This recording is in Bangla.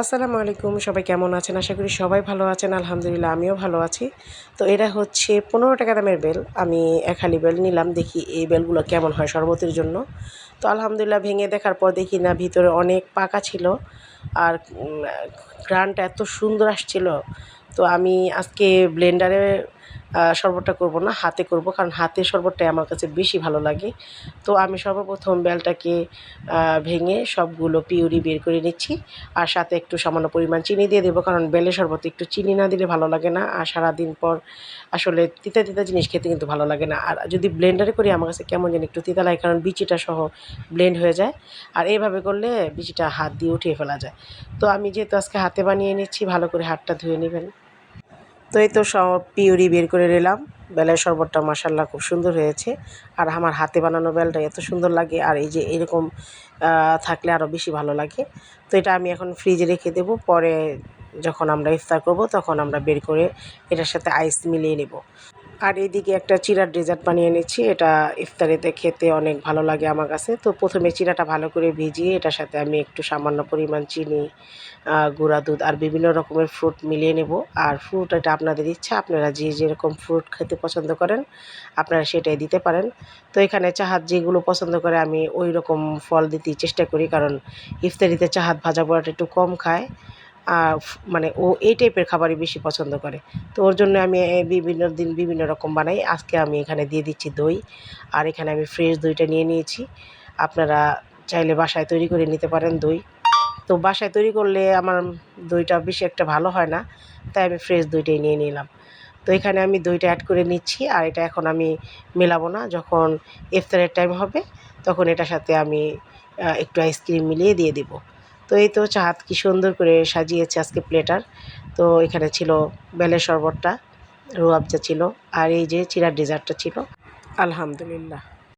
আসসালামু আলাইকুম, সবাই কেমন আছেন? আশা করি সবাই ভালো আছেন। আলহামদুলিল্লাহ আমিও ভালো আছি। তো এটা হচ্ছে ১৫ টাকা দামের বেল। আমি এক হালি বেল নিলাম, দেখি এই বেলগুলো কেমন হয় শরবতের জন্য। তো আলহামদুলিল্লাহ ভেঙে দেখার পর দেখি না ভিতরে অনেক পাকা ছিল, আর ঘ্রাণটা এত সুন্দর আসছিল। তো আমি আজকে ব্লেন্ডারে শরবতটা করব না, হাতে করব, কারণ হাতের শরবতটাই আমার কাছে বেশি ভালো লাগে। তো আমি সর্বপ্রথম বেলটাকে ভেঙে সবগুলো পিউরি বের করে নিচ্ছি, আর সাথে একটু সামান্য পরিমাণ চিনি দিয়ে দেবো, কারণ বেলের শরবতে একটু চিনি না দিলে ভালো লাগে না। আর সারাদিন পর আসলে তিতা তিতা জিনিস খেতে কিন্তু ভালো লাগে না। আর যদি ব্লেন্ডারে করি আমার কাছে কেমন যেন একটু তিতা লাগে, কারণ বিচিটা সহ ব্লেন্ড হয়ে যায়। আর এইভাবে করলে বিচিটা হাত দিয়ে উঠিয়ে ফেলা যায়। তো আমি যেহেতু আজকে হাতে বানিয়ে নিচ্ছি, ভালো করে হাতটা ধুয়ে নেবেন। তো এই তো সব পিউরি বের করে নিলাম। বেলের শরবতটা মাশাআল্লাহ খুব সুন্দর হয়েছে। আর আমার হাতে বানানো বেলটা এত সুন্দর লাগে, আর এই যে এরকম থাকলে আরও বেশি ভালো লাগে। তো এটা আমি এখন ফ্রিজে রেখে দেবো, পরে যখন আমরা ইফতার করব তখন আমরা বের করে এটার সাথে আইস মিলিয়ে নেব। আর এদিকে একটা চিড়ার ডেজার্ট বানিয়ে নিচ্ছি। এটা ইফতারিতে খেতে অনেক ভালো লাগে আমার কাছে। তো প্রথমে চিড়াটা ভালো করে ভিজিয়ে এটার সাথে আমি একটু সামান্য পরিমাণ চিনি, গুঁড়া দুধ আর বিভিন্ন রকমের ফ্রুট মিলিয়ে নেব। আর ফ্রুট এটা আপনাদের ইচ্ছা, আপনারা যে যেরকম ফ্রুট খেতে পছন্দ করেন আপনারা সেটাই দিতে পারেন। তো এখানে চাহাত যেগুলো পছন্দ করে আমি ওই রকম ফল দিতেই চেষ্টা করি, কারণ ইফতারিতে চাহাত ভাজা পোড়াটা একটু কম খায়। মানে ও এই টাইপের খাবারই বেশি পছন্দ করে। তো ওর জন্য আমি বিভিন্ন দিন বিভিন্ন রকম বানাই। আজকে আমি এখানে দিয়ে দিচ্ছি দই, আর এখানে আমি ফ্রেশ দইটা নিয়ে নিয়েছি। আপনারা চাইলে বাসায় তৈরি করে নিতে পারেন দই। তো বাসায় তৈরি করলে আমার দইটা বেশি একটা ভালো হয় না, তাই আমি ফ্রেশ দইটাই নিয়ে নিলাম। তো এখানে আমি দইটা অ্যাড করে নিচ্ছি, আর এটা এখন আমি মেলাবো না। যখন ইফতারের টাইম হবে তখন এটার সাথে আমি একটু আইসক্রিম মিলিয়ে দিয়ে দিব। তো এই তো চাঁদ কি সুন্দর করে সাজিয়েছে আজকে প্লেটার। তো এখানে ছিল বেলের শরবতটা, রুয়াবজা ছিল, আর এই যে চিড়ার ডেজার্টটা ছিল। আলহামদুলিল্লাহ।